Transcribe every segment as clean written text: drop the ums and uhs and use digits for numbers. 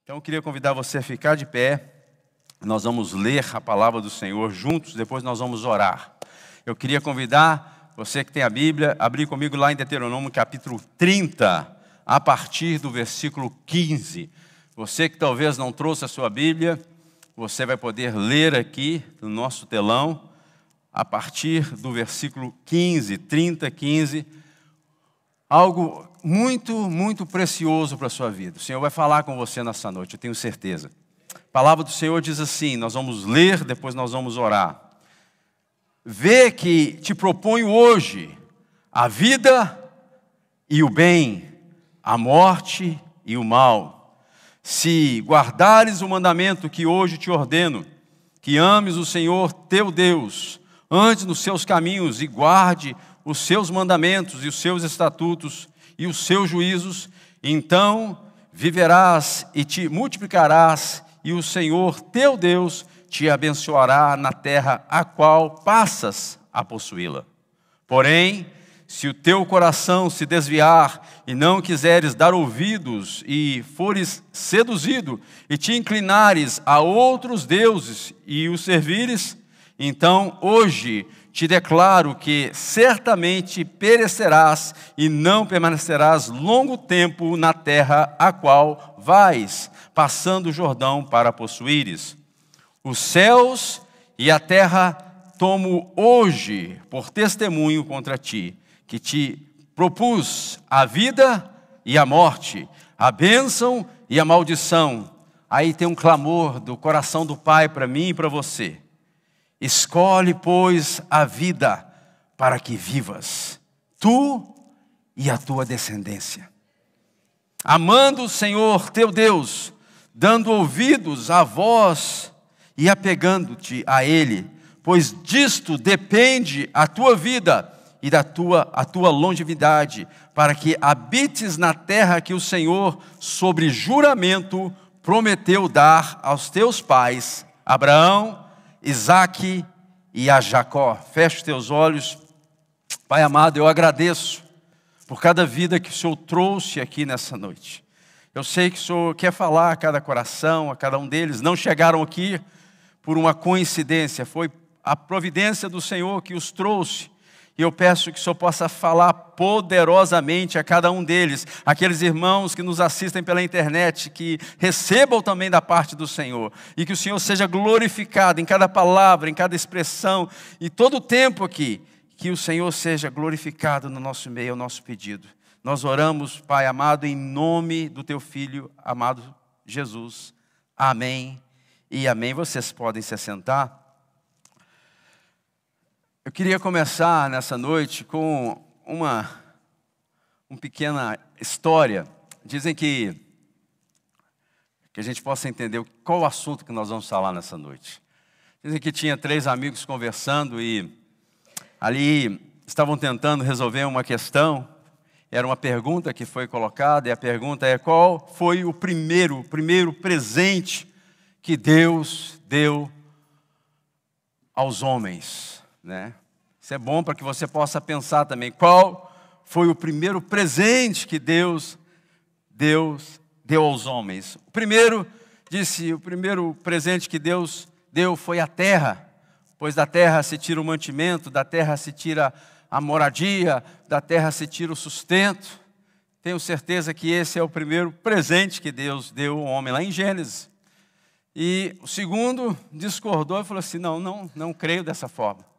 Então eu queria convidar você a ficar de pé. Nós vamos ler a palavra do Senhor juntos, depois nós vamos orar. Eu queria convidar você que tem a Bíblia, a abrir comigo lá em Deuteronômio capítulo 30, a partir do versículo 15. Você que talvez não trouxe a sua Bíblia, você vai poder ler aqui no nosso telão, a partir do versículo 15, 30, 15, algo muito precioso para a sua vida. O Senhor vai falar com você nessa noite, eu tenho certeza. A palavra do Senhor diz assim, nós vamos ler, depois nós vamos orar. Vê que te proponho hoje a vida e o bem, a morte e o mal. Se guardares o mandamento que hoje te ordeno, que ames o Senhor teu Deus, andes nos seus caminhos e guarde os seus mandamentos e os seus estatutos e os seus juízos, então viverás e te multiplicarás, e o Senhor teu Deus te abençoará na terra a qual passas a possuí-la. Porém, se o teu coração se desviar e não quiseres dar ouvidos e fores seduzido e te inclinares a outros deuses e os servires, então hoje te declaro que certamente perecerás e não permanecerás longo tempo na terra a qual vais, passando o Jordão para possuíres. Os céus e a terra tomo hoje por testemunho contra ti, que te propus a vida e a morte, a bênção e a maldição. Aí tem um clamor do coração do Pai para mim e para você. Escolhe, pois, a vida para que vivas, tu e a tua descendência. Amando o Senhor teu Deus, dando ouvidos à voz e apegando-te a Ele, pois disto depende a tua vida e a tua longevidade, para que habites na terra que o Senhor, sobre juramento, prometeu dar aos teus pais, Abraão, Isaque e a Jacó. Feche os teus olhos. Pai amado, eu agradeço por cada vida que o Senhor trouxe aqui nessa noite. Eu sei que o Senhor quer falar a cada coração, a cada um deles. Não chegaram aqui por uma coincidência, foi a providência do Senhor que os trouxe. E eu peço que o Senhor possa falar poderosamente a cada um deles, aqueles irmãos que nos assistem pela internet, que recebam também da parte do Senhor, e que o Senhor seja glorificado em cada palavra, em cada expressão, e todo o tempo aqui, que o Senhor seja glorificado no nosso meio, é o nosso pedido. Nós oramos, Pai amado, em nome do Teu Filho amado Jesus. Amém e amém. Vocês podem se assentar. Eu queria começar nessa noite com uma pequena história. Dizem que a gente possa entender qual o assunto que nós vamos falar nessa noite. Dizem que tinha 3 amigos conversando e ali estavam tentando resolver uma questão. Era uma pergunta que foi colocada e a pergunta é: qual foi o primeiro presente que Deus deu aos homens? Né? Isso é bom para que você possa pensar também. Qual foi o primeiro presente que Deus deu aos homens? O primeiro presente que Deus deu foi a terra, pois da terra se tira o mantimento, da terra se tira a moradia, da terra se tira o sustento. Tenho certeza que esse é o primeiro presente que Deus deu ao homem, lá em Gênesis. E o segundo discordou e falou assim: não creio dessa forma.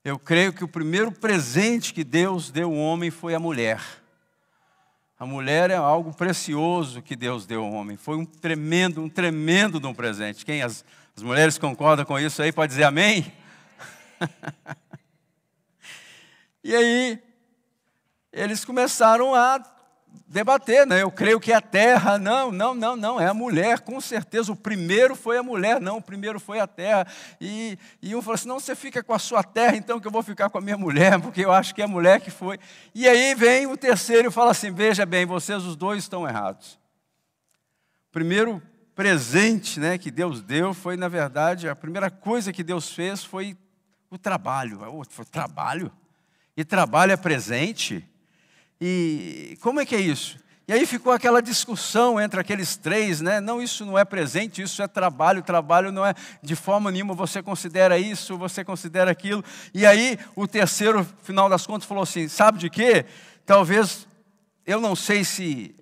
Eu creio que o primeiro presente que Deus deu ao homem foi a mulher. A mulher é algo precioso que Deus deu ao homem. Foi um tremendo de um presente. Quem as mulheres concordam com isso aí, pode dizer amém? E aí, eles começaram a debater, né? Eu creio que é a terra. Não, é a mulher, com certeza. O primeiro foi a mulher, não, o primeiro foi a terra. E um falou assim: não, você fica com a sua terra, então que eu vou ficar com a minha mulher, porque eu acho que é a mulher que foi. E aí vem o terceiro e fala assim: veja bem, vocês os dois estão errados. O primeiro presente, né, que Deus deu foi, na verdade, a primeira coisa que Deus fez foi o trabalho. Foi trabalho? E trabalho é presente? E como é que é isso? E aí ficou aquela discussão entre aqueles três, né? Não, isso não é presente, isso é trabalho. Trabalho não é de forma nenhuma, você considera isso, você considera aquilo. E aí o terceiro, final das contas, falou assim, sabe de quê? Talvez, eu não sei se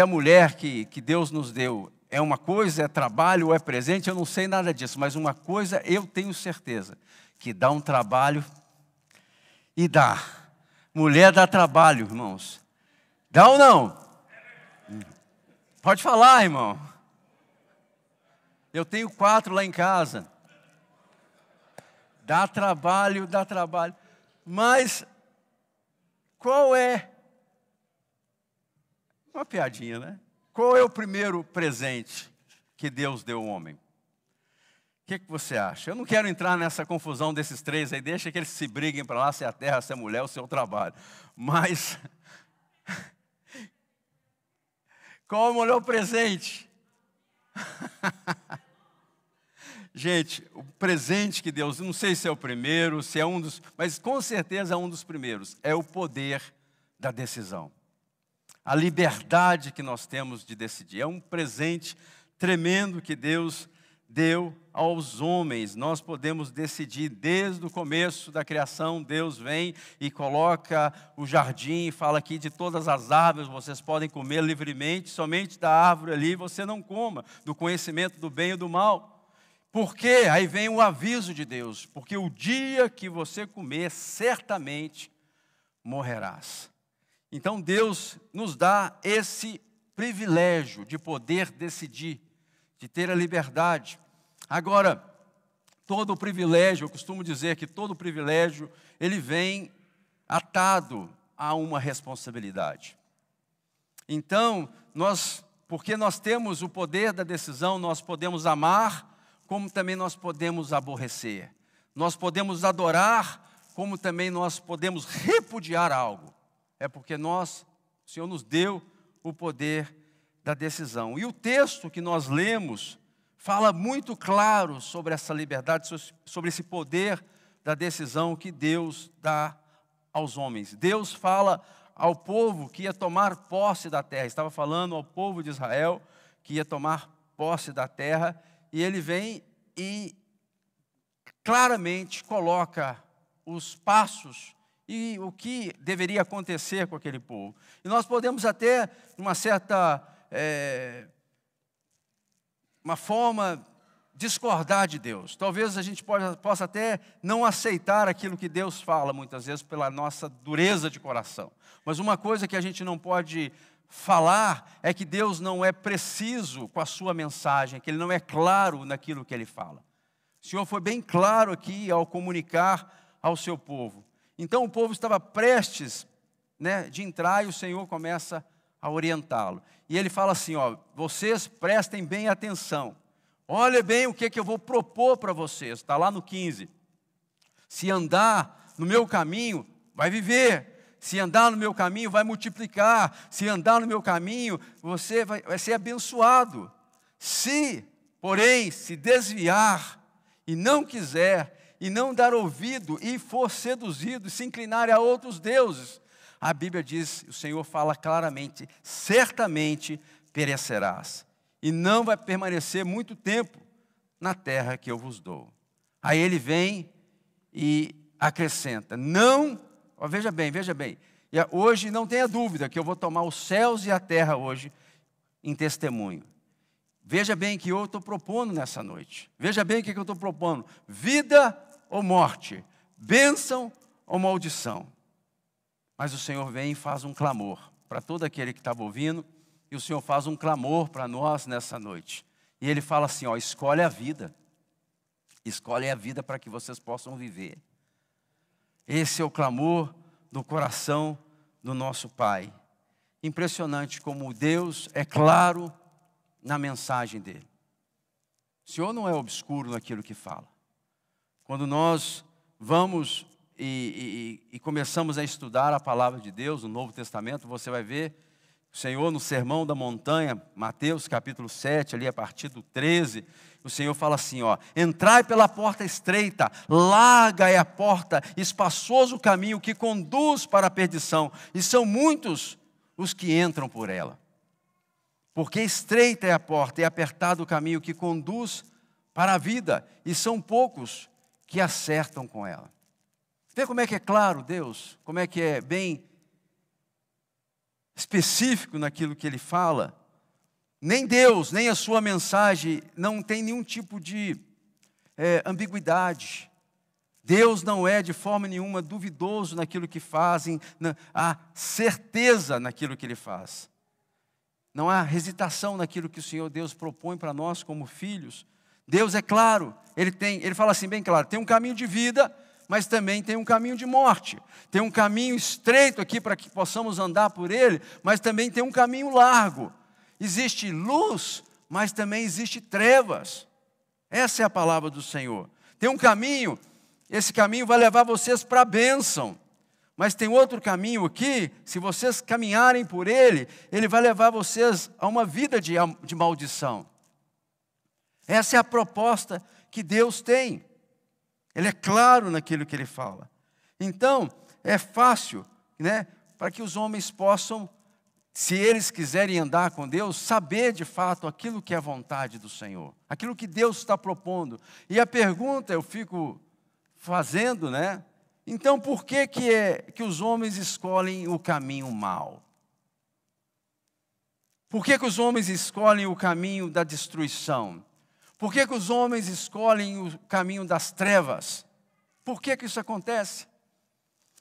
a mulher que Deus nos deu é uma coisa, é trabalho ou é presente, eu não sei nada disso. Mas uma coisa eu tenho certeza, que dá um trabalho e dá. Mulher dá trabalho, irmãos. Dá ou não? Pode falar, irmão. Eu tenho 4 lá em casa. Dá trabalho, dá trabalho. Mas qual é? Uma piadinha, né? Qual é o primeiro presente que Deus deu ao homem? O que você acha? Eu não quero entrar nessa confusão desses três aí. Deixa que eles se briguem para lá, se é a terra, se é a mulher, o seu trabalho. Mas qual é o melhor presente? Gente, o presente que Deus, não sei se é o primeiro, se é um dos, mas com certeza é um dos primeiros, é o poder da decisão. A liberdade que nós temos de decidir. É um presente tremendo que Deus deu aos homens. Nós podemos decidir desde o começo da criação. Deus vem e coloca o jardim, fala aqui de todas as árvores, vocês podem comer livremente, somente da árvore ali você não coma, do conhecimento do bem e do mal. Por quê? Aí vem o aviso de Deus, porque o dia que você comer, certamente morrerás. Então Deus nos dá esse privilégio de poder decidir, de ter a liberdade. Agora, todo o privilégio, eu costumo dizer que todo o privilégio, ele vem atado a uma responsabilidade. Então, porque nós temos o poder da decisão, nós podemos amar, como também nós podemos aborrecer. Nós podemos adorar, como também nós podemos repudiar algo. É porque o Senhor nos deu o poder da decisão. E o texto que nós lemos fala muito claro sobre essa liberdade, sobre esse poder da decisão que Deus dá aos homens. Deus fala ao povo que ia tomar posse da terra. Estava falando ao povo de Israel que ia tomar posse da terra. E ele vem e claramente coloca os passos e o que deveria acontecer com aquele povo. E nós podemos até, uma certa, uma forma, discordar de Deus. Talvez a gente possa até não aceitar aquilo que Deus fala, muitas vezes, pela nossa dureza de coração. Mas uma coisa que a gente não pode falar é que Deus não é preciso com a sua mensagem, que Ele não é claro naquilo que Ele fala. O Senhor foi bem claro aqui ao comunicar ao seu povo. Então o povo estava prestes, né, de entrar e o Senhor começa a orientá-lo. E Ele fala assim, ó, vocês prestem bem atenção. Olha bem o que eu vou propor para vocês. Está lá no 15. Se andar no meu caminho, vai viver. Se andar no meu caminho, vai multiplicar. Se andar no meu caminho, você vai ser abençoado. Se, porém, se desviar e não quiser, e não dar ouvido, e for seduzido, e se inclinar a outros deuses, a Bíblia diz, o Senhor fala claramente, certamente perecerás, e não vai permanecer muito tempo na terra que eu vos dou. Aí ele vem e acrescenta, não, ó, veja bem, e hoje não tenha dúvida que eu vou tomar os céus e a terra hoje em testemunho. Veja bem o que eu estou propondo nessa noite. Veja bem o que eu estou propondo. Vida ou morte, bênção ou maldição. Mas o Senhor vem e faz um clamor para todo aquele que estava ouvindo, e o Senhor faz um clamor para nós nessa noite. E Ele fala assim, ó, escolhe a vida para que vocês possam viver. Esse é o clamor do coração do nosso Pai. Impressionante como Deus é claro na mensagem dEle. O Senhor não é obscuro naquilo que fala. Quando nós vamos e começamos a estudar a palavra de Deus, no Novo Testamento, você vai ver o Senhor no Sermão da Montanha, Mateus capítulo 7, ali a partir do 13, o Senhor fala assim, ó, entrai pela porta estreita, larga é a porta, espaçoso o caminho que conduz para a perdição, e são muitos os que entram por ela. Porque estreita é a porta e apertado o caminho que conduz para a vida, e são poucos que acertam com ela. Vê como é que é claro Deus, como é que é bem específico naquilo que Ele fala. Nem Deus, nem a sua mensagem não tem nenhum tipo de ambiguidade. Deus não é de forma nenhuma duvidoso naquilo que fazem, há certeza naquilo que Ele faz. Não há hesitação naquilo que o Senhor Deus propõe para nós como filhos. Deus é claro, Ele fala assim bem claro, tem um caminho de vida, mas também tem um caminho de morte. Tem um caminho estreito aqui para que possamos andar por ele, mas também tem um caminho largo. Existe luz, mas também existe trevas. Essa é a palavra do Senhor. Tem um caminho, esse caminho vai levar vocês para a bênção. Mas tem outro caminho aqui, se vocês caminharem por ele, ele vai levar vocês a uma vida de maldição. Essa é a proposta que Deus tem. Ele é claro naquilo que Ele fala. Então, é fácil, né, para que os homens possam, se eles quiserem andar com Deus, saber de fato aquilo que é a vontade do Senhor. Aquilo que Deus está propondo. E a pergunta eu fico fazendo, né? Então, por que que os homens escolhem o caminho mau? Por que os homens escolhem o caminho da destruição? Por que os homens escolhem o caminho das trevas? Por que isso acontece?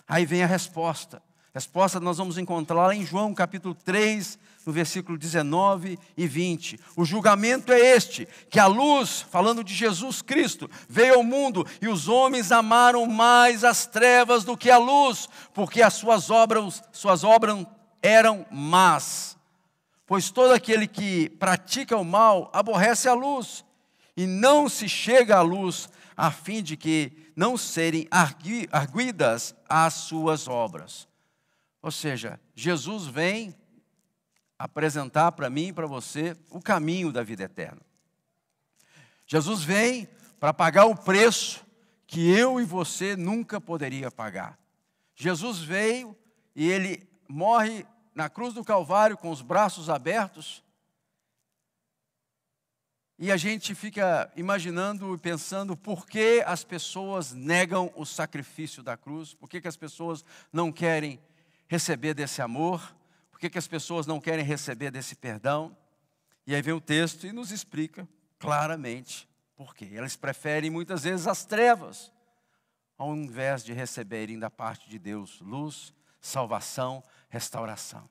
Aí vem a resposta. A resposta nós vamos encontrá-la em João capítulo 3, no versículo 19 e 20. O julgamento é este, que a luz, falando de Jesus Cristo, veio ao mundo e os homens amaram mais as trevas do que a luz, porque as suas obras eram más. Pois todo aquele que pratica o mal aborrece a luz, e não se chega à luz, a fim de que não serem arguidas as suas obras. Ou seja, Jesus vem apresentar para mim e para você o caminho da vida eterna. Jesus vem para pagar o preço que eu e você nunca poderia pagar. Jesus veio e Ele morre na cruz do Calvário com os braços abertos. E a gente fica imaginando e pensando por que as pessoas negam o sacrifício da cruz, por que as pessoas não querem receber desse amor, por que as pessoas não querem receber desse perdão. E aí vem o texto e nos explica claramente por quê. Elas preferem muitas vezes as trevas, ao invés de receberem da parte de Deus luz, salvação, restauração.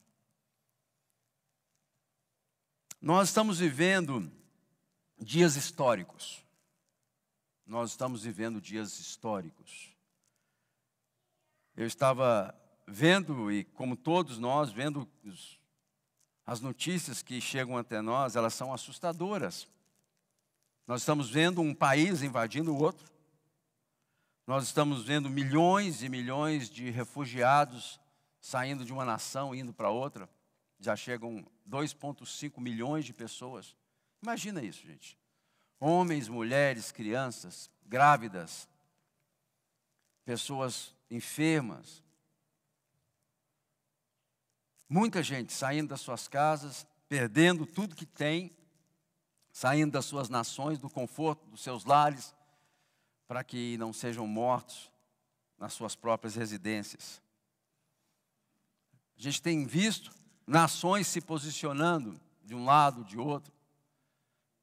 Nós estamos vivendo dias históricos. Nós estamos vivendo dias históricos. Eu estava vendo, e como todos nós, vendo as notícias que chegam até nós, elas são assustadoras. Nós estamos vendo um país invadindo o outro. Nós estamos vendo milhões e milhões de refugiados saindo de uma nação, indo para outra. Já chegam 2,5 milhões de pessoas. Imagina isso, gente. Homens, mulheres, crianças, grávidas, pessoas enfermas. Muita gente saindo das suas casas, perdendo tudo que tem, saindo das suas nações, do conforto dos seus lares, para que não sejam mortos nas suas próprias residências. A gente tem visto nações se posicionando de um lado, de outro.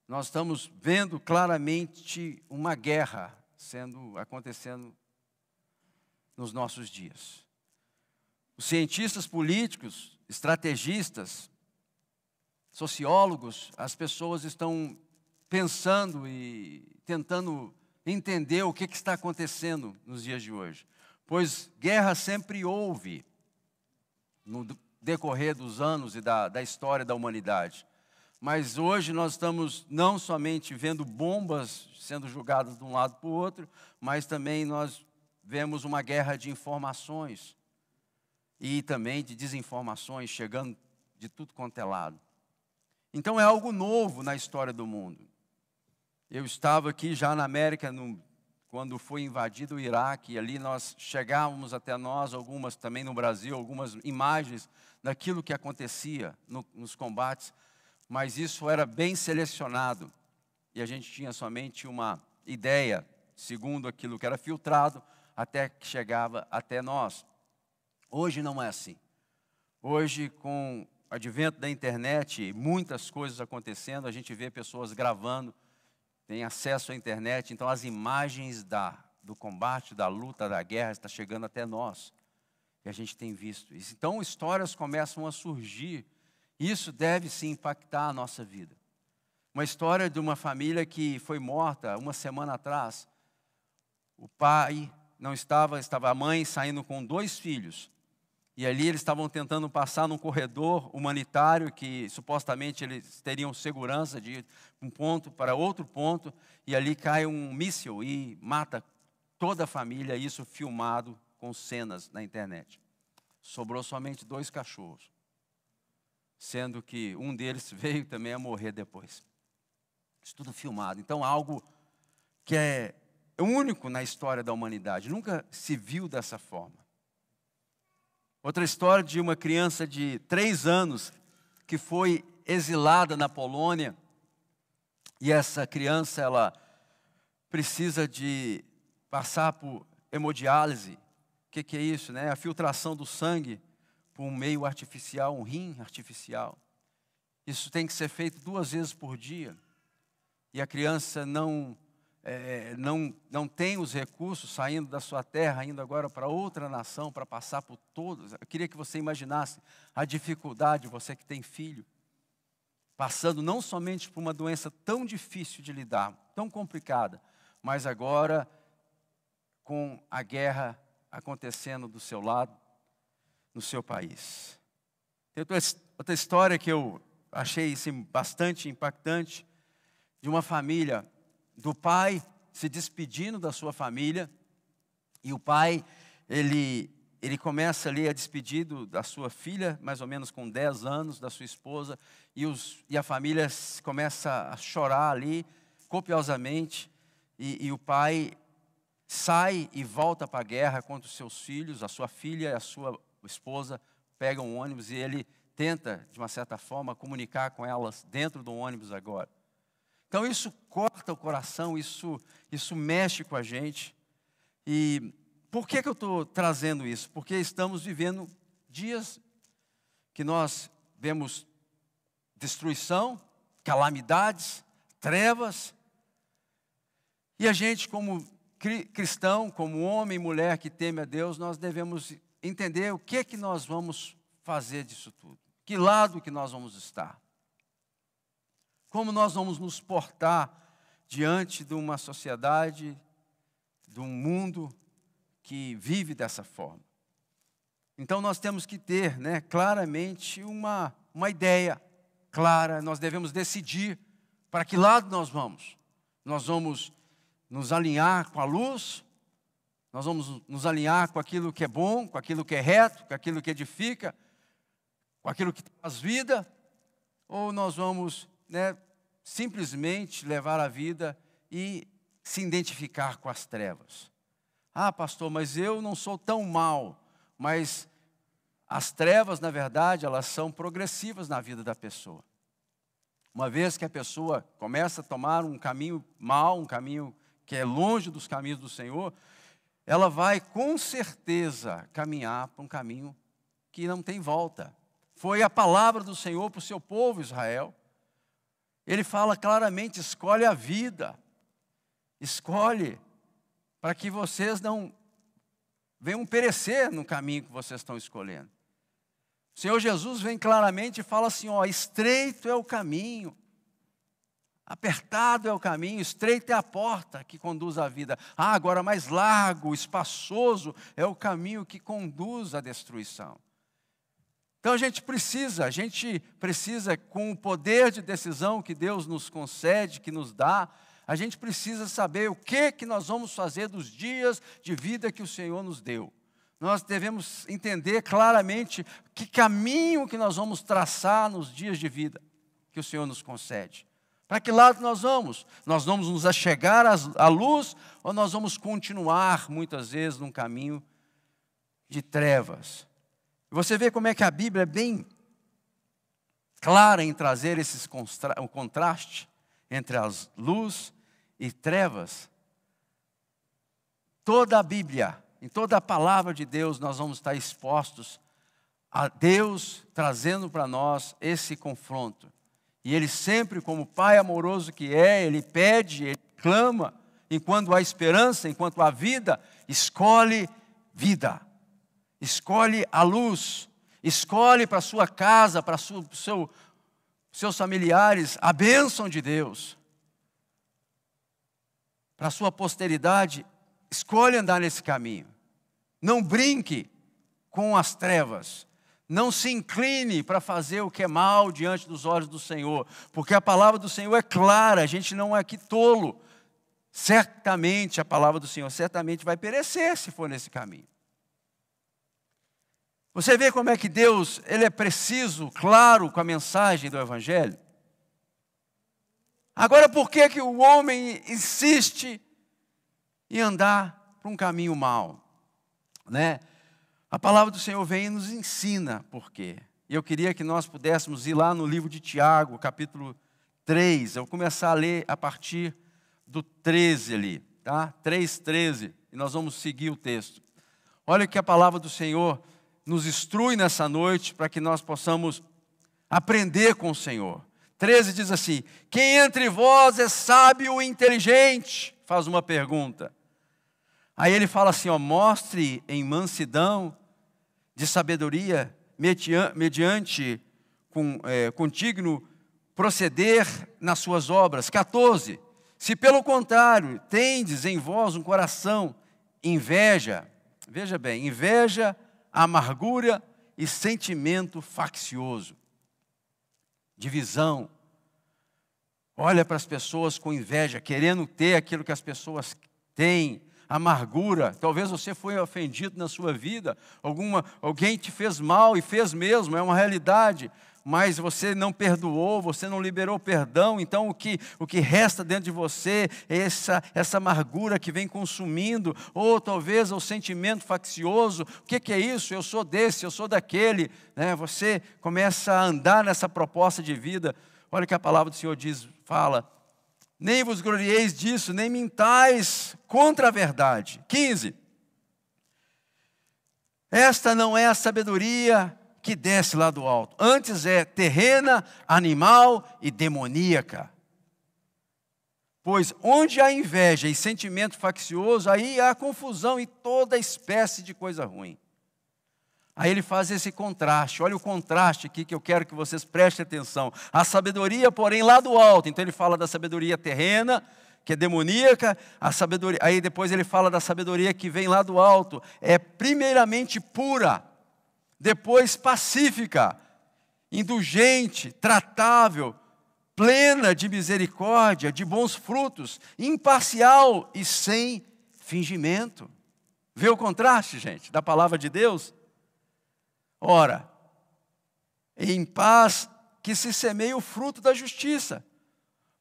Nós estamos vendo claramente uma guerra acontecendo nos nossos dias. Os cientistas políticos, estrategistas, sociólogos, as pessoas estão pensando e tentando entender o que está acontecendo nos dias de hoje. Pois guerra sempre houve no decorrer dos anos e da história da humanidade. Mas hoje nós estamos não somente vendo bombas sendo jogadas de um lado para o outro, mas também nós vemos uma guerra de informações e também de desinformações chegando de tudo quanto é lado. Então é algo novo na história do mundo. Eu estava aqui já na América, quando foi invadido o Iraque, e ali nós chegávamos até nós, algumas também no Brasil, algumas imagens daquilo que acontecia nos combates. mas isso era bem selecionado. E a gente tinha somente uma ideia, segundo aquilo que era filtrado, até que chegava até nós. Hoje não é assim. Hoje, com o advento da internet, muitas coisas acontecendo, a gente vê pessoas gravando, tem acesso à internet, então as imagens do combate, da luta, da guerra, está chegando até nós. E a gente tem visto isso. Então, histórias começam a surgir. Isso deve sim impactar a nossa vida. Uma história de uma família que foi morta uma semana atrás. O pai não estava a mãe saindo com 2 filhos. E ali eles estavam tentando passar num corredor humanitário que supostamente eles teriam segurança de ir de um ponto para outro ponto. E ali cai um míssil e mata toda a família, isso filmado com cenas na internet. Sobrou somente 2 cachorros, sendo que um deles veio também a morrer depois. Isso tudo filmado. Então, algo que é único na história da humanidade. Nunca se viu dessa forma. Outra história de uma criança de 3 anos que foi exilada na Polônia. E essa criança, ela precisa de passar por hemodiálise. O que é isso, né? A filtração do sangue por um meio artificial, um rim artificial. Isso tem que ser feito 2 vezes por dia. E a criança não tem os recursos, saindo da sua terra, indo agora para outra nação, para passar por todos. Eu queria que você imaginasse a dificuldade, você que tem filho, passando não somente por uma doença tão difícil de lidar, tão complicada, mas agora com a guerra acontecendo do seu lado, no seu país. Tem outra história que eu achei assim, bastante impactante, de uma família, do pai se despedindo da sua família, e o pai, ele começa ali a despedir da sua filha, mais ou menos com 10 anos, da sua esposa, e a família começa a chorar ali, copiosamente, e o pai sai e volta para a guerra contra os seus filhos, a sua filha e a sua esposa pegam um ônibus, e ele tenta, de uma certa forma, comunicar com elas dentro do ônibus agora. Então isso corta o coração, isso mexe com a gente. E por que eu estou trazendo isso? Porque estamos vivendo dias que nós vemos destruição, calamidades, trevas. E a gente, como cristão, como homem e mulher que teme a Deus, nós devemos entender o que nós vamos fazer disso tudo. Que lado que nós vamos estar. Como nós vamos nos portar diante de uma sociedade, de um mundo que vive dessa forma. Então nós temos que ter, claramente uma ideia clara, nós devemos decidir para que lado nós vamos. Nós vamos nos alinhar com a luz, nós vamos nos alinhar com aquilo que é bom, com aquilo que é reto, com aquilo que edifica, com aquilo que traz vida, ou nós vamos simplesmente levar a vida e se identificar com as trevas. Ah, pastor, mas eu não sou tão mal. Mas as trevas, na verdade, elas são progressivas na vida da pessoa. Uma vez que a pessoa começa a tomar um caminho mau, um caminho que é longe dos caminhos do Senhor, ela vai com certeza caminhar para um caminho que não tem volta. Foi a palavra do Senhor para o seu povo Israel. Ele fala claramente, escolhe a vida. Escolhe para que vocês não venham perecer no caminho que vocês estão escolhendo. O Senhor Jesus vem claramente e fala assim, estreito é o caminho, apertado é o caminho, estreita é a porta que conduz à vida. Agora mais largo, espaçoso é o caminho que conduz à destruição. Então a gente precisa, com o poder de decisão que Deus nos concede, que nos dá, a gente precisa saber o que nós vamos fazer dos dias de vida que o Senhor nos deu. Nós devemos entender claramente que caminho que nós vamos traçar nos dias de vida que o Senhor nos concede. Para que lado nós vamos? Nós vamos nos achegar à luz ou nós vamos continuar, muitas vezes, num caminho de trevas? Você vê como é que a Bíblia é bem clara em trazer o contraste entre as luz e trevas. Toda a Bíblia, em toda a palavra de Deus, nós vamos estar expostos a Deus trazendo para nós esse confronto. E Ele sempre, como Pai amoroso que é, Ele pede, Ele clama, enquanto há esperança, enquanto há vida, escolhe vida, escolhe a luz, escolhe para a sua casa, para seus familiares, a bênção de Deus. Para a sua posteridade, escolhe andar nesse caminho. Não brinque com as trevas. Não se incline para fazer o que é mal diante dos olhos do Senhor, porque a palavra do Senhor é clara, a gente não é aqui tolo. Certamente a palavra do Senhor certamente vai perecer se for nesse caminho. Você vê como é que Deus, Ele é preciso, claro, com a mensagem do Evangelho? Agora, por que que o homem insiste em andar por um caminho mau? Né? A palavra do Senhor vem e nos ensina por quê. E eu queria que nós pudéssemos ir lá no livro de Tiago, capítulo 3. Eu vou começar a ler a partir do 13 ali, tá? 3:13, e nós vamos seguir o texto. Olha o que a palavra do Senhor nos instrui nessa noite para que nós possamos aprender com o Senhor. 13 diz assim: quem entre vós é sábio e inteligente? Faz uma pergunta. Aí ele fala assim, ó, mostre em mansidão de sabedoria, mediante contínuo proceder nas suas obras. 14. Se pelo contrário tendes em vós um coração inveja, veja bem, inveja, amargura e sentimento faccioso, divisão. Olha para as pessoas com inveja, querendo ter aquilo que as pessoas têm. Amargura, talvez você foi ofendido na sua vida, alguém te fez mal e fez mesmo, é uma realidade, mas você não perdoou, você não liberou perdão, então o que resta dentro de você é essa amargura que vem consumindo, ou talvez o sentimento faccioso. O que é isso? Eu sou desse, eu sou daquele, né? Você começa a andar nessa proposta de vida. Olha o que a palavra do Senhor diz, fala: nem vos glorieis disso, nem mintais contra a verdade. 15. Esta não é a sabedoria que desce lá do alto, antes é terrena, animal e demoníaca. Pois onde há inveja e sentimento faccioso, aí há confusão e toda espécie de coisa ruim. Aí ele faz esse contraste, olha o contraste aqui que eu quero que vocês prestem atenção. A sabedoria, porém, lá do alto. Então ele fala da sabedoria terrena, que é demoníaca, a sabedoria, aí depois ele fala da sabedoria que vem lá do alto. É primeiramente pura, depois pacífica, indulgente, tratável, plena de misericórdia, de bons frutos, imparcial e sem fingimento. Vê o contraste, gente, da palavra de Deus? Ora, em paz que se semeia o fruto da justiça,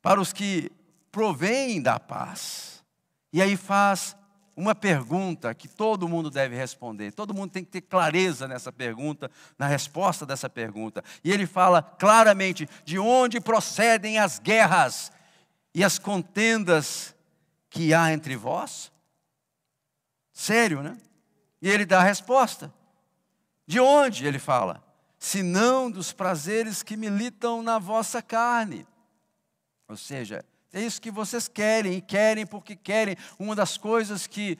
para os que provêm da paz. E aí faz uma pergunta que todo mundo deve responder. Todo mundo tem que ter clareza nessa pergunta, na resposta dessa pergunta. E ele fala claramente de onde procedem as guerras e as contendas que há entre vós. Sério, né? E ele dá a resposta. De onde, ele fala? Senão dos prazeres que militam na vossa carne. Ou seja, é isso que vocês querem, e querem porque querem. Uma das coisas que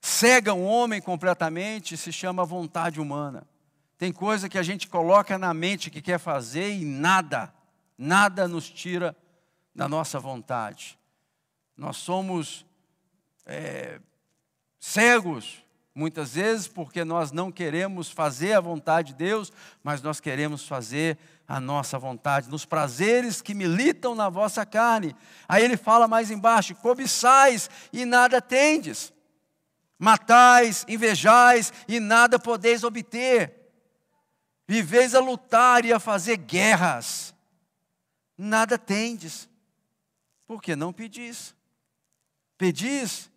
cega o homem completamente se chama vontade humana. Tem coisa que a gente coloca na mente que quer fazer e nada nos tira da nossa vontade. Nós somos cegos, muitas vezes, porque nós não queremos fazer a vontade de Deus, mas nós queremos fazer a nossa vontade, nos prazeres que militam na vossa carne. Aí ele fala mais embaixo: cobiçais e nada tendes, matais, invejais e nada podeis obter, viveis a lutar e a fazer guerras, nada tendes, porque não pedis. Pedis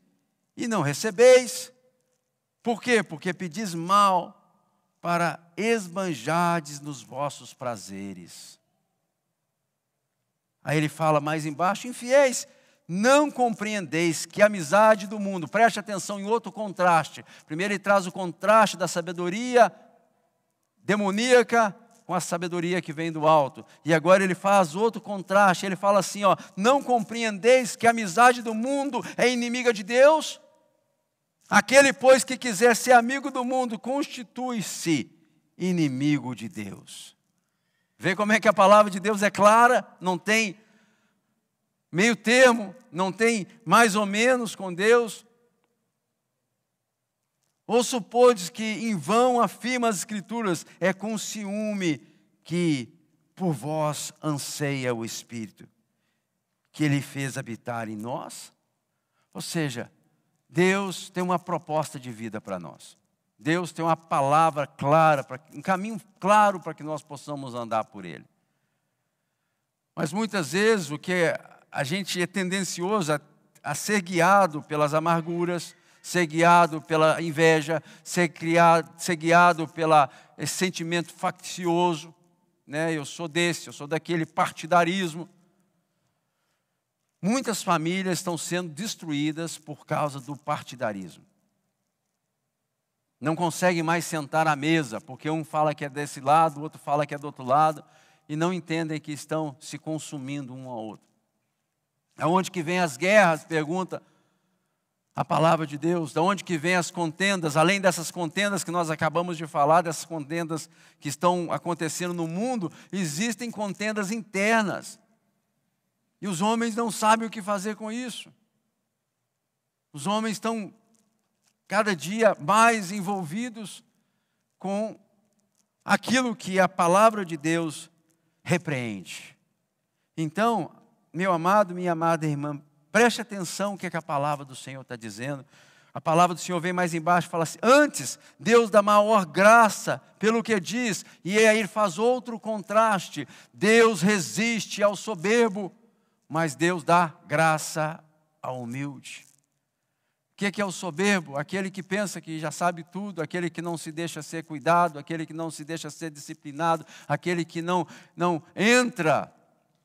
e não recebeis. Por quê? Porque pedis mal, para esbanjardes nos vossos prazeres. Aí ele fala mais embaixo: infiéis, não compreendeis que a amizade do mundo, preste atenção em outro contraste. Primeiro ele traz o contraste da sabedoria demoníaca com a sabedoria que vem do alto. E agora ele faz outro contraste, ele fala assim, ó: não compreendeis que a amizade do mundo é inimiga de Deus? Aquele, pois, que quiser ser amigo do mundo, constitui-se inimigo de Deus. Vê como é que a palavra de Deus é clara, não tem meio termo, não tem mais ou menos com Deus. Ou supodes que em vão afirma as Escrituras, é com ciúme que por vós anseia o Espírito, que Ele fez habitar em nós? Ou seja, Deus tem uma proposta de vida para nós. Deus tem uma palavra clara, um caminho claro para que nós possamos andar por Ele. Mas muitas vezes o que a gente é tendencioso a ser guiado pelas amarguras, ser guiado pela inveja, ser guiado pelo esse sentimento faccioso, né? Eu sou daquele partidarismo. Muitas famílias estão sendo destruídas por causa do partidarismo. Não conseguem mais sentar à mesa, porque um fala que é desse lado, o outro fala que é do outro lado, e não entendem que estão se consumindo um ao outro. Aonde que vem as guerras? Pergunta a palavra de Deus. Da onde que vem as contendas? Além dessas contendas que nós acabamos de falar, dessas contendas que estão acontecendo no mundo, existem contendas internas. E os homens não sabem o que fazer com isso. Os homens estão cada dia mais envolvidos com aquilo que a palavra de Deus repreende. Então, meu amado, minha amada irmã, preste atenção no que a palavra do Senhor está dizendo. A palavra do Senhor vem mais embaixo e fala assim: antes, Deus dá maior graça pelo que diz. E aí ele faz outro contraste: Deus resiste ao soberbo, mas Deus dá graça ao humilde. O que é o soberbo? Aquele que pensa que já sabe tudo, aquele que não se deixa ser cuidado, aquele que não se deixa ser disciplinado, aquele que não entra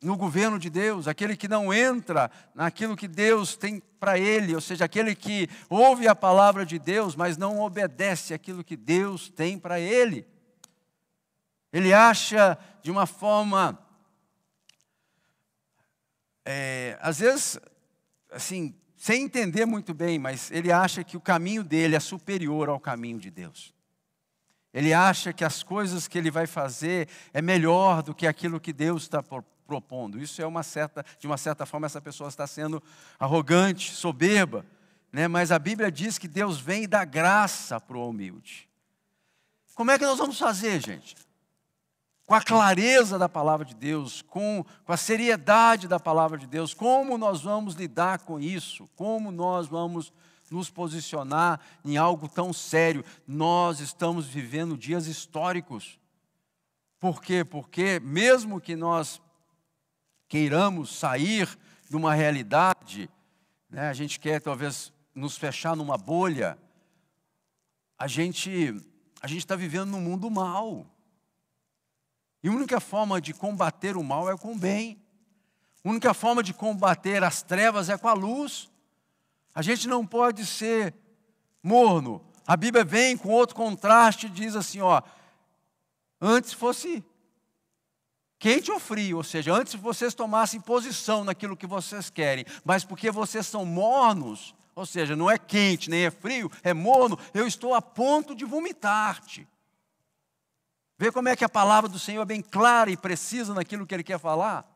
no governo de Deus, aquele que não entra naquilo que Deus tem para ele, ou seja, aquele que ouve a palavra de Deus, mas não obedece aquilo que Deus tem para ele. Ele acha de uma forma, às vezes, assim, sem entender muito bem, mas ele acha que o caminho dele é superior ao caminho de Deus. Ele acha que as coisas que ele vai fazer é melhor do que aquilo que Deus está propondo. Isso é de uma certa forma, essa pessoa está sendo arrogante, soberba, né? Mas a Bíblia diz que Deus vem e dá graça para o humilde. Como é que nós vamos fazer, gente? Com a clareza da palavra de Deus, com a seriedade da palavra de Deus, como nós vamos lidar com isso? Como nós vamos nos posicionar em algo tão sério? Nós estamos vivendo dias históricos. Por quê? Porque mesmo que nós queiramos sair de uma realidade, né, a gente quer talvez nos fechar numa bolha, a gente está vivendo num mundo mau. E a única forma de combater o mal é com o bem. A única forma de combater as trevas é com a luz. A gente não pode ser morno. A Bíblia vem com outro contraste e diz assim, ó: antes fosse quente ou frio, ou seja, antes vocês tomassem posição naquilo que vocês querem, mas porque vocês são mornos, ou seja, não é quente nem é frio, é morno, eu estou a ponto de vomitar-te. Vê como é que a palavra do Senhor é bem clara e precisa naquilo que Ele quer falar?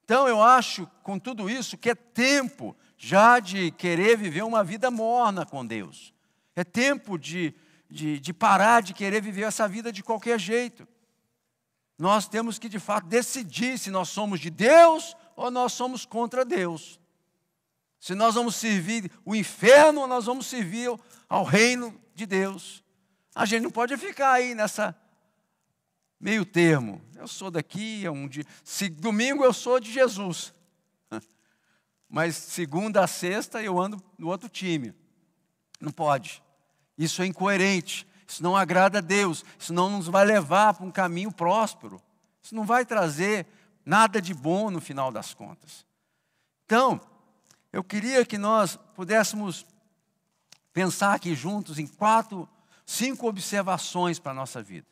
Então eu acho, com tudo isso, que é tempo já de querer viver uma vida morna com Deus. É tempo de parar de querer viver essa vida de qualquer jeito. Nós temos que, de fato, decidir se nós somos de Deus ou nós somos contra Deus. Se nós vamos servir o inferno ou nós vamos servir ao reino de Deus. A gente não pode ficar aí nessa meio termo. Eu sou daqui, domingo eu sou de Jesus. Mas segunda a sexta eu ando no outro time. Não pode. Isso é incoerente. Isso não agrada a Deus. Isso não nos vai levar para um caminho próspero. Isso não vai trazer nada de bom no final das contas. Então, eu queria que nós pudéssemos pensar aqui juntos em 5 observações para a nossa vida.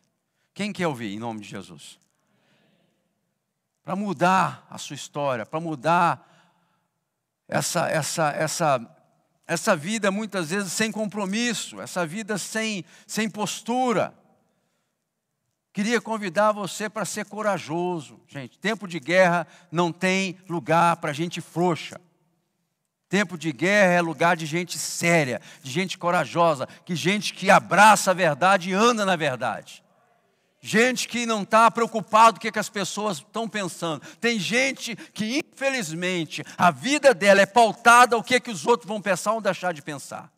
Quem quer ouvir, em nome de Jesus? Para mudar a sua história, para mudar essa vida muitas vezes sem compromisso, essa vida sem postura. Queria convidar você para ser corajoso. Gente, tempo de guerra não tem lugar para gente frouxa. Tempo de guerra é lugar de gente séria, de gente corajosa, gente que abraça a verdade e anda na verdade. Gente que não está preocupado com o que as pessoas estão pensando. Tem gente que, infelizmente, a vida dela é pautada ao que os outros vão pensar ou deixar de pensar.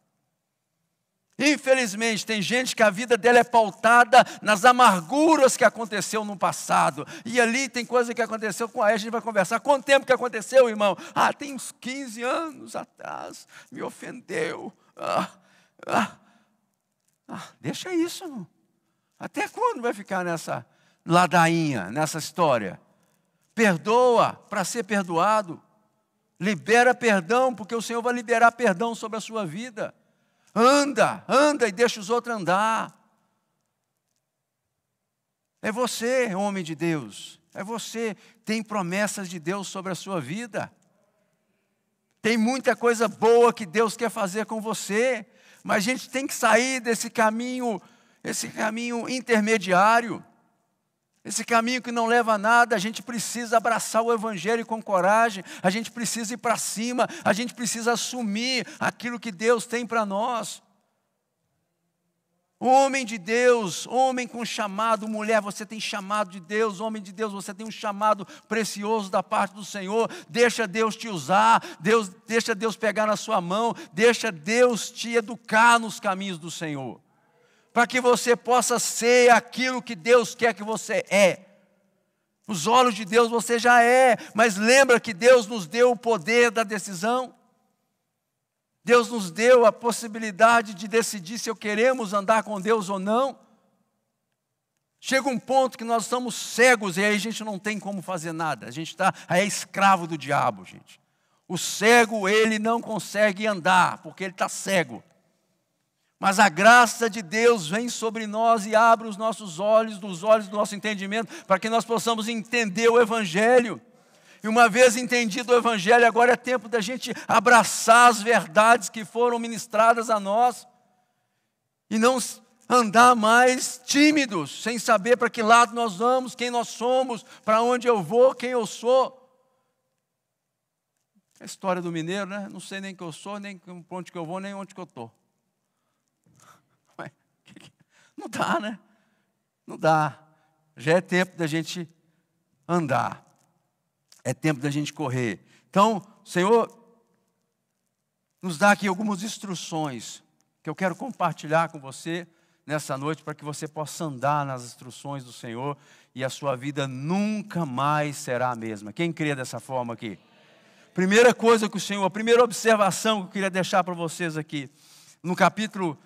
Infelizmente, tem gente que a vida dela é pautada nas amarguras que aconteceu no passado. E ali tem coisa que aconteceu com a gente vai conversar. Quanto tempo que aconteceu, irmão? Tem uns 15 anos atrás, me ofendeu. Deixa isso, irmão. Até quando vai ficar nessa ladainha, nessa história? Perdoa para ser perdoado. Libera perdão, porque o Senhor vai liberar perdão sobre a sua vida. Anda e deixa os outros andar. É você, homem de Deus. É você, tem promessas de Deus sobre a sua vida. Tem muita coisa boa que Deus quer fazer com você. Mas a gente tem que sair desse caminho, esse caminho intermediário. Esse caminho que não leva a nada. A gente precisa abraçar o Evangelho com coragem. A gente precisa ir para cima. A gente precisa assumir aquilo que Deus tem para nós. Homem de Deus, homem com chamado, mulher, você tem chamado de Deus. Homem de Deus, você tem um chamado precioso da parte do Senhor. Deixa Deus te usar, deixa Deus pegar na sua mão, deixa Deus te educar nos caminhos do Senhor. Para que você possa ser aquilo que Deus quer que você é. Os olhos de Deus você já é, mas lembra que Deus nos deu o poder da decisão. Deus nos deu a possibilidade de decidir se queremos andar com Deus ou não. Chega um ponto que nós estamos cegos e aí a gente não tem como fazer nada. A gente é escravo do diabo, gente. O cego, ele não consegue andar, porque ele está cego. Mas a graça de Deus vem sobre nós e abre os nossos olhos, dos olhos do nosso entendimento, para que nós possamos entender o Evangelho. E uma vez entendido o Evangelho, agora é tempo da gente abraçar as verdades que foram ministradas a nós. E não andar mais tímidos, sem saber para que lado nós vamos, quem nós somos, para onde eu vou, quem eu sou. A história do mineiro, né? Não sei nem quem eu sou, nem para onde que eu vou, nem onde que eu estou. Não dá, né? Não dá. Já é tempo da gente andar. É tempo da gente correr. Então, o Senhor nos dá aqui algumas instruções que eu quero compartilhar com você nessa noite, para que você possa andar nas instruções do Senhor e a sua vida nunca mais será a mesma. Quem crê dessa forma aqui? Primeira coisa que o Senhor, a primeira observação que eu queria deixar para vocês aqui, no capítulo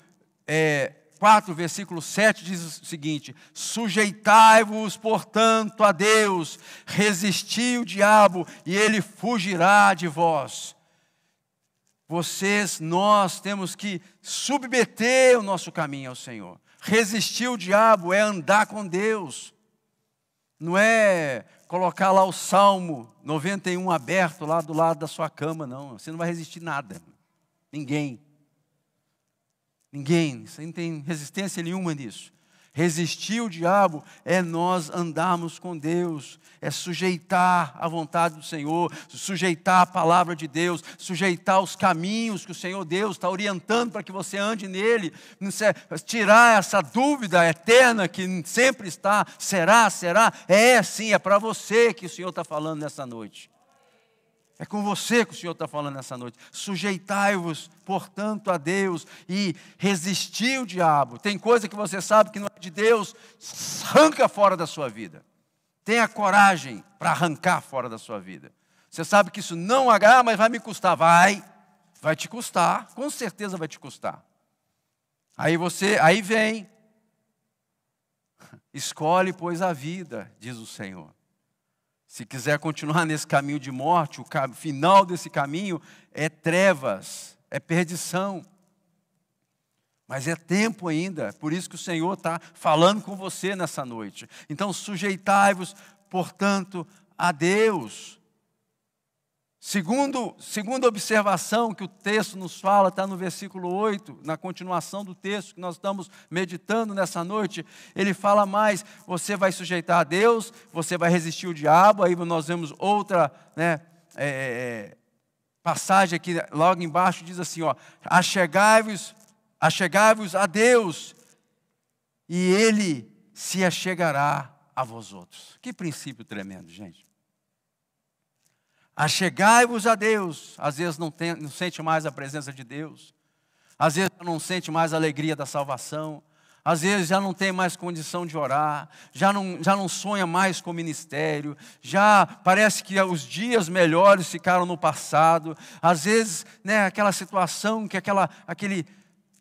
4, versículo 7, diz o seguinte: sujeitai-vos, portanto, a Deus, resisti o diabo e ele fugirá de vós. Nós temos que submeter o nosso caminho ao Senhor. Resistir o diabo é andar com Deus. Não é colocar lá o Salmo 91 aberto lá do lado da sua cama, não. Você não vai resistir nada. Ninguém. Você não tem resistência nenhuma nisso. Resistir o diabo é nós andarmos com Deus, é sujeitar a vontade do Senhor, sujeitar a palavra de Deus, sujeitar os caminhos que o Senhor Deus está orientando para que você ande nele, tirar essa dúvida eterna que sempre está, será? Sim, é para você que o Senhor está falando nessa noite. É com você que o Senhor está falando nessa noite. Sujeitai-vos, portanto, a Deus e resistir o diabo. Tem coisa que você sabe que não é de Deus, arranca fora da sua vida. Tenha coragem para arrancar fora da sua vida. Você sabe que isso não agrada, mas vai me custar. Vai te custar, com certeza vai te custar. Aí vem Escolhe, pois, a vida, diz o Senhor. Se quiser continuar nesse caminho de morte, o final desse caminho é trevas, é perdição. Mas é tempo ainda, por isso que o Senhor está falando com você nessa noite. Então, sujeitai-vos, portanto, a Deus. Segunda observação que o texto nos fala, está no versículo 8, na continuação do texto que nós estamos meditando nessa noite, ele fala mais, você vai sujeitar a Deus, você vai resistir o diabo, aí nós vemos outra passagem aqui, logo embaixo, diz assim, ó, achegai-vos a Deus, e Ele se achegará a vós outros. Que princípio tremendo, gente. Achegai-vos a Deus. Às vezes não sente mais a presença de Deus. Às vezes não sente mais a alegria da salvação. Às vezes já não tem mais condição de orar. Já não sonha mais com o ministério. Já parece que os dias melhores ficaram no passado. Às vezes, aquela situação que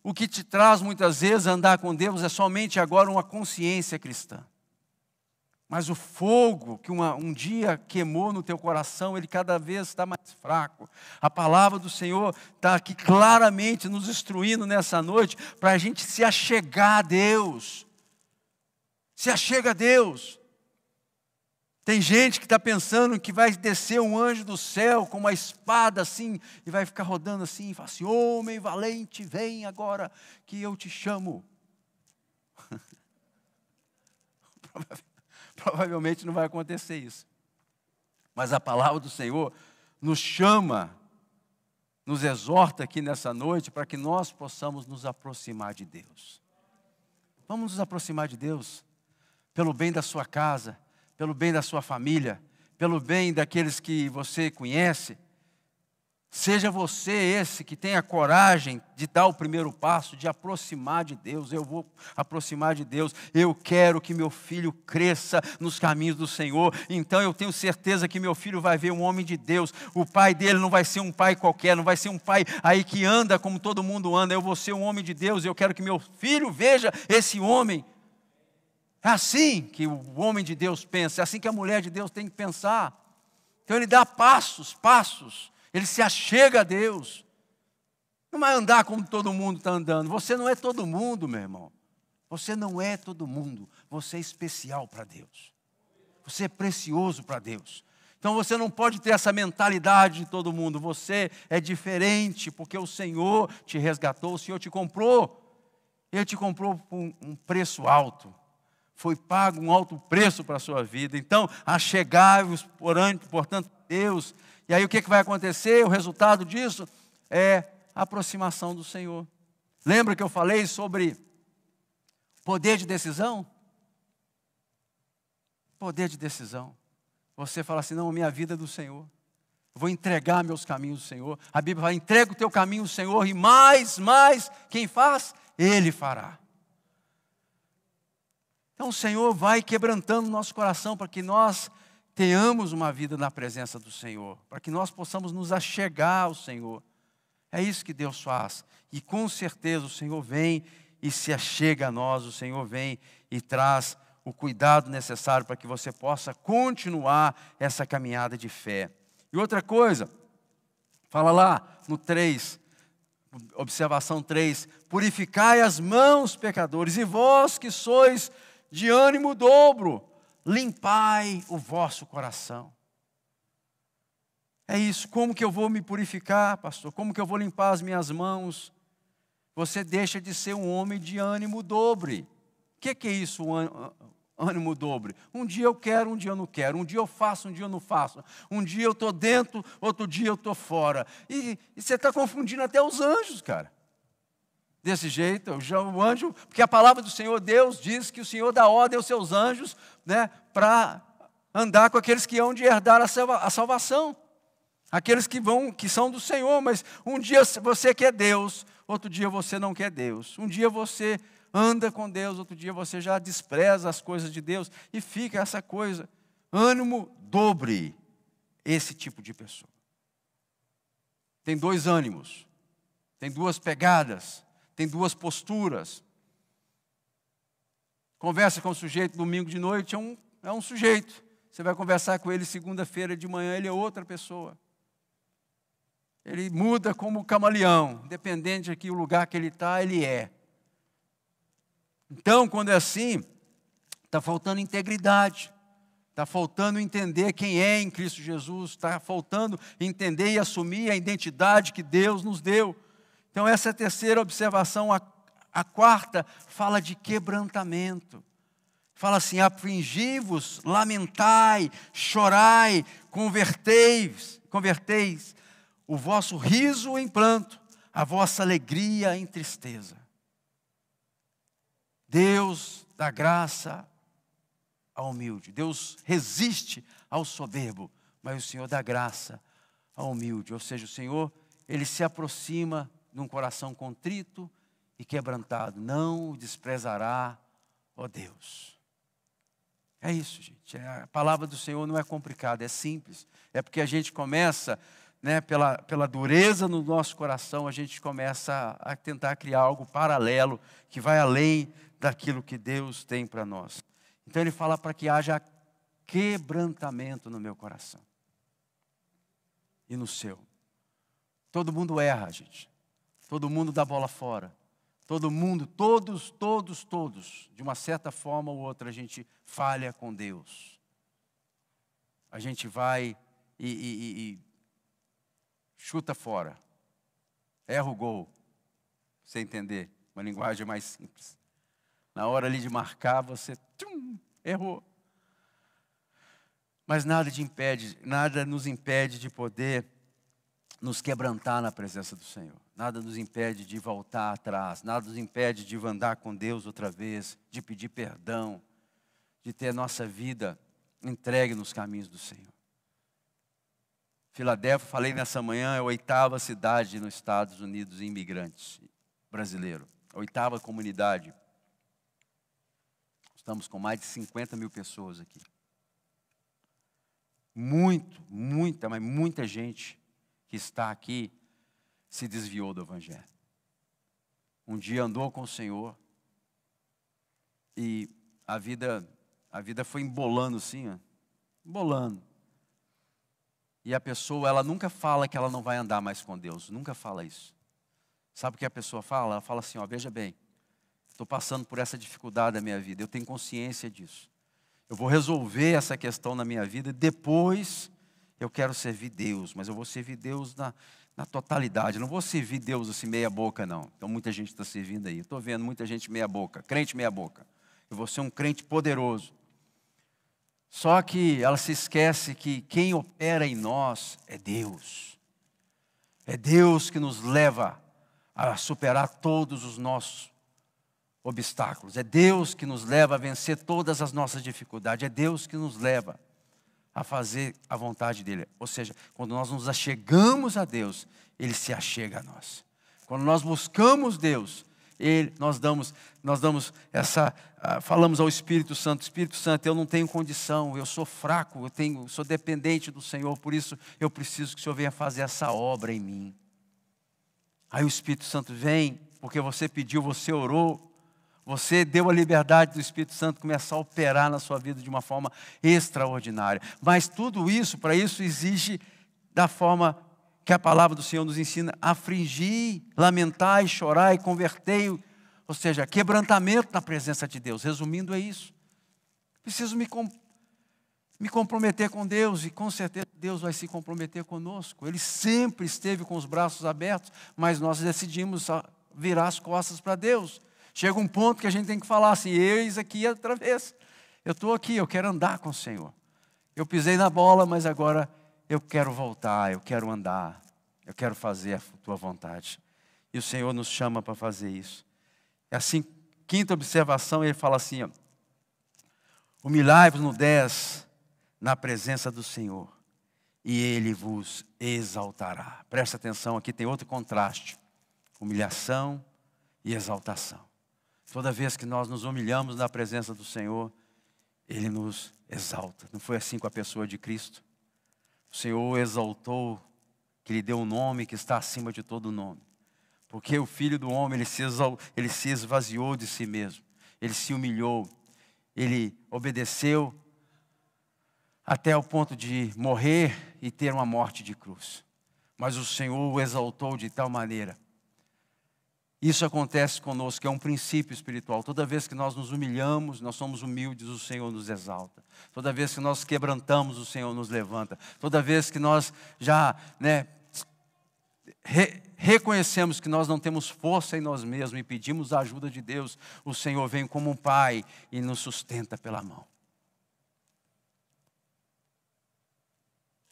o que te traz muitas vezes a andar com Deus é somente agora uma consciência cristã. Mas o fogo que um dia queimou no teu coração, ele cada vez está mais fraco. A palavra do Senhor está aqui claramente nos instruindo nessa noite para a gente se achegar a Deus. Se achega a Deus. Tem gente que está pensando que vai descer um anjo do céu com uma espada assim, e vai ficar rodando assim, e fala assim, homem valente, vem agora que eu te chamo. Provavelmente não vai acontecer isso. Mas a palavra do Senhor nos chama, nos exorta aqui nessa noite para que nós possamos nos aproximar de Deus. Vamos nos aproximar de Deus pelo bem da sua casa, pelo bem da sua família, pelo bem daqueles que você conhece. Seja você esse que tenha coragem de dar o primeiro passo, de aproximar de Deus. Eu vou aproximar de Deus. Eu quero que meu filho cresça nos caminhos do Senhor. Então eu tenho certeza que meu filho vai ver um homem de Deus. O pai dele não vai ser um pai qualquer, não vai ser um pai aí que anda como todo mundo anda. Eu vou ser um homem de Deus. Eu quero que meu filho veja esse homem. É assim que o homem de Deus pensa. É assim que a mulher de Deus tem que pensar. Então ele dá passos. Ele se achega a Deus. Não vai andar como todo mundo está andando. Você não é todo mundo, meu irmão. Você não é todo mundo. Você é especial para Deus. Você é precioso para Deus. Então você não pode ter essa mentalidade de todo mundo. Você é diferente porque o Senhor te resgatou, o Senhor te comprou. Ele te comprou por um preço alto. Foi pago um alto preço para a sua vida. Então, achegai-vos, portanto, Deus. E aí o que vai acontecer? O resultado disso é a aproximação do Senhor. Lembra que eu falei sobre poder de decisão? Poder de decisão. Você fala assim, não, minha vida é do Senhor. Eu vou entregar meus caminhos ao Senhor. A Bíblia fala, entrega o teu caminho ao Senhor e mais, quem faz? Ele fará. Então o Senhor vai quebrantando o nosso coração para que nós tenhamos uma vida na presença do Senhor, para que nós possamos nos achegar ao Senhor. É isso que Deus faz. E com certeza o Senhor vem e se achega a nós, o Senhor vem e traz o cuidado necessário para que você possa continuar essa caminhada de fé. E outra coisa, fala lá no 3, observação 3, purificai as mãos, pecadores, e vós que sois de ânimo dobro, limpai o vosso coração. É isso. Como que eu vou me purificar, pastor? Como que eu vou limpar as minhas mãos? Você deixa de ser um homem de ânimo dobre. O que é isso, ânimo dobre? Um dia eu quero, um dia eu não quero. Um dia eu faço, um dia eu não faço. Um dia eu estou dentro, outro dia eu estou fora. E você está confundindo até os anjos, cara. Desse jeito, o anjo, porque a palavra do Senhor, Deus diz que o Senhor dá ordem aos seus anjos, para andar com aqueles que hão de herdar a salvação. Aqueles que são do Senhor, mas um dia você quer Deus, outro dia você não quer Deus. Um dia você anda com Deus, outro dia você já despreza as coisas de Deus e fica essa coisa. Ânimo dobre esse tipo de pessoa. Tem dois ânimos, tem duas pegadas, tem duas posturas. conversa com o sujeito domingo de noite, é um sujeito. Você vai conversar com ele segunda-feira de manhã, ele é outra pessoa. Ele muda como camaleão, independente aqui o lugar que ele está, ele é. Então, quando é assim, está faltando integridade, está faltando entender quem é em Cristo Jesus, está faltando entender e assumir a identidade que Deus nos deu. Então, essa é a terceira observação. A quarta fala de quebrantamento. Fala assim: afligi-vos, lamentai, chorai, converteis o vosso riso em pranto, a vossa alegria em tristeza. Deus dá graça ao humilde. Deus resiste ao soberbo, mas o Senhor dá graça ao humilde. Ou seja, o Senhor, Ele se aproxima de um coração contrito e quebrantado. Não o desprezará, ó Deus. É isso, gente. A palavra do Senhor não é complicada, é simples. É porque a gente começa, pela dureza no nosso coração, a gente começa a tentar criar algo paralelo, que vai além daquilo que Deus tem para nós. Então ele fala para que haja quebrantamento no meu coração e no seu. Todo mundo erra, gente. Todo mundo dá bola fora. Todo mundo, todos, de uma certa forma ou outra, a gente falha com Deus. A gente vai e chuta fora. Erra o gol. Pra você entender, uma linguagem mais simples. Na hora ali de marcar, você errou. Mas nada nos impede de poder nos quebrantar na presença do Senhor. Nada nos impede de voltar atrás. Nada nos impede de andar com Deus outra vez, de pedir perdão, de ter nossa vida entregue nos caminhos do Senhor. Filadélfia, falei nessa manhã, é a 8ª cidade nos Estados Unidos imigrantes brasileiro. A 8ª comunidade. Estamos com mais de 50 mil pessoas aqui. Muita gente que está aqui se desviou do Evangelho. Um dia andou com o Senhor e a vida foi embolando assim, embolando. E a pessoa, ela nunca fala que ela não vai andar mais com Deus, nunca fala isso. Sabe o que a pessoa fala? Ela fala assim, veja bem, estou passando por essa dificuldade da minha vida, eu tenho consciência disso. Eu vou resolver essa questão na minha vida e depois eu quero servir Deus, mas eu vou servir Deus na totalidade. Eu não vou servir Deus assim meia boca, não. Então muita gente está servindo aí. Eu estou vendo muita gente meia boca, crente meia boca. Eu vou ser um crente poderoso. Só que ela se esquece que quem opera em nós é Deus. É Deus que nos leva a superar todos os nossos obstáculos. É Deus que nos leva a vencer todas as nossas dificuldades. É Deus que nos leva a fazer a vontade dEle. Ou seja, quando nós nos achegamos a Deus, Ele se achega a nós. Quando nós buscamos Deus, falamos ao Espírito Santo, Espírito Santo, eu não tenho condição, eu sou fraco, sou dependente do Senhor, por isso eu preciso que o Senhor venha fazer essa obra em mim. Aí o Espírito Santo vem, porque você pediu, você orou, você deu a liberdade do Espírito Santo começar a operar na sua vida de uma forma extraordinária. Mas tudo isso, para isso, exige da forma que a palavra do Senhor nos ensina: afligir, lamentar e chorar e converter. Ou seja, quebrantamento na presença de Deus. Resumindo, é isso. Preciso me comprometer com Deus e com certeza Deus vai se comprometer conosco. Ele sempre esteve com os braços abertos, mas nós decidimos virar as costas para Deus. Chega um ponto que a gente tem que falar assim: eis aqui outra vez. Eu estou aqui, eu quero andar com o Senhor. Eu pisei na bola, mas agora eu quero voltar, eu quero andar. Eu quero fazer a tua vontade. E o Senhor nos chama para fazer isso. É assim, quinta observação, ele fala assim: humilhai-vos no 10 na presença do Senhor, e Ele vos exaltará. Presta atenção, aqui tem outro contraste: humilhação e exaltação. Toda vez que nós nos humilhamos na presença do Senhor, Ele nos exalta. Não foi assim com a pessoa de Cristo? O Senhor o exaltou, que lhe deu um nome que está acima de todo nome. Porque o Filho do Homem, ele se esvaziou de si mesmo. Ele se humilhou. Ele obedeceu até o ponto de morrer e ter uma morte de cruz. Mas o Senhor o exaltou de tal maneira. Isso acontece conosco, é um princípio espiritual. Toda vez que nós nos humilhamos, nós somos humildes, o Senhor nos exalta. Toda vez que nós quebrantamos, o Senhor nos levanta. Toda vez que nós já reconhecemos que nós não temos força em nós mesmos e pedimos a ajuda de Deus, o Senhor vem como um pai e nos sustenta pela mão.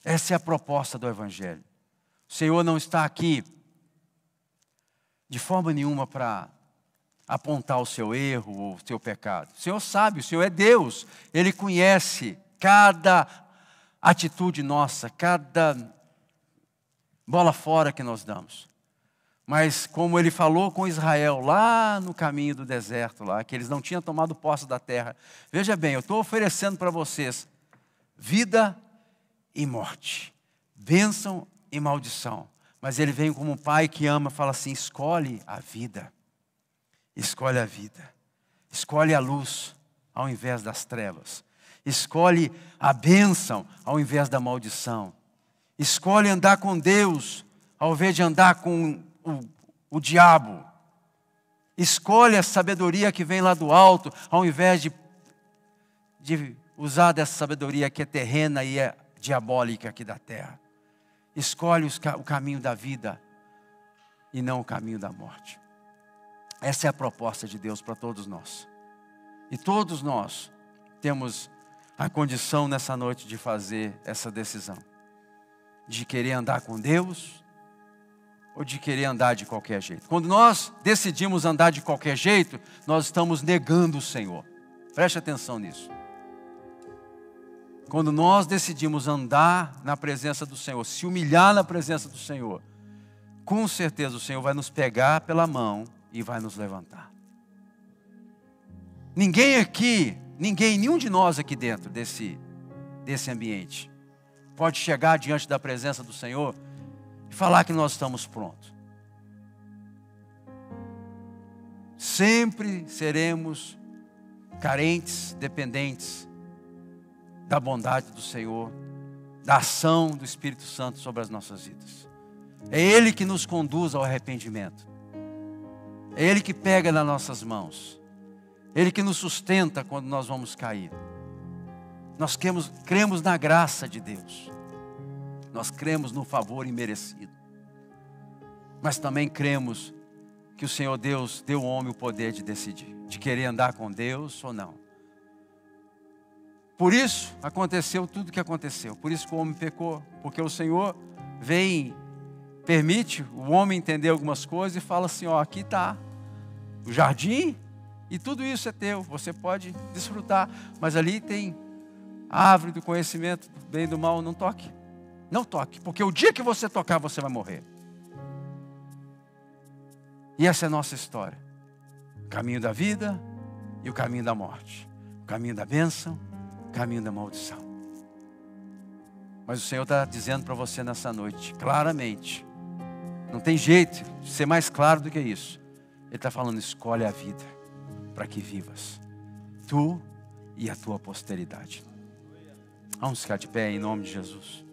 Essa é a proposta do Evangelho. O Senhor não está aqui de forma nenhuma para apontar o seu erro ou o seu pecado. O Senhor sabe, o Senhor é Deus. Ele conhece cada atitude nossa, cada bola fora que nós damos. Mas como Ele falou com Israel lá no caminho do deserto, lá, que eles não tinham tomado posse da terra. Veja bem, eu estou oferecendo para vocês vida e morte, bênção e maldição. Mas Ele vem como um pai que ama, fala assim, escolhe a vida. Escolhe a vida. Escolhe a luz ao invés das trevas. Escolhe a bênção ao invés da maldição. Escolhe andar com Deus ao invés de andar com o diabo. Escolhe a sabedoria que vem lá do alto ao invés de usar dessa sabedoria que é terrena e é diabólica aqui da terra. Escolhe o caminho da vida e não o caminho da morte. Essa é a proposta de Deus para todos nós. E todos nós temos a condição nessa noite de fazer essa decisão. De querer andar com Deus ou de querer andar de qualquer jeito. Quando nós decidimos andar de qualquer jeito, nós estamos negando o Senhor. Preste atenção nisso. Quando nós decidimos andar na presença do Senhor, se humilhar na presença do Senhor, com certeza o Senhor vai nos pegar pela mão e vai nos levantar. Ninguém aqui, nenhum de nós aqui dentro desse ambiente, pode chegar diante da presença do Senhor e falar que nós estamos prontos. Sempre seremos carentes, dependentes da bondade do Senhor, da ação do Espírito Santo sobre as nossas vidas. É Ele que nos conduz ao arrependimento. É Ele que pega nas nossas mãos. Ele que nos sustenta quando nós vamos cair. Nós cremos na graça de Deus. Nós cremos no favor imerecido. Mas também cremos que o Senhor Deus deu ao homem o poder de decidir, de querer andar com Deus ou não. Por isso aconteceu tudo o que aconteceu. Por isso que o homem pecou. Porque o Senhor vem, permite o homem entender algumas coisas e fala assim, ó, aqui está o jardim e tudo isso é teu. Você pode desfrutar. Mas ali tem a árvore do conhecimento do bem e do mal. Não toque. Não toque. Porque o dia que você tocar, você vai morrer. E essa é a nossa história. O caminho da vida e o caminho da morte. O caminho da bênção, o caminho da maldição. Mas o Senhor está dizendo para você nessa noite, claramente. Não tem jeito de ser mais claro do que isso. Ele está falando, escolhe a vida para que vivas. Tu e a tua posteridade. Vamos ficar de pé em nome de Jesus.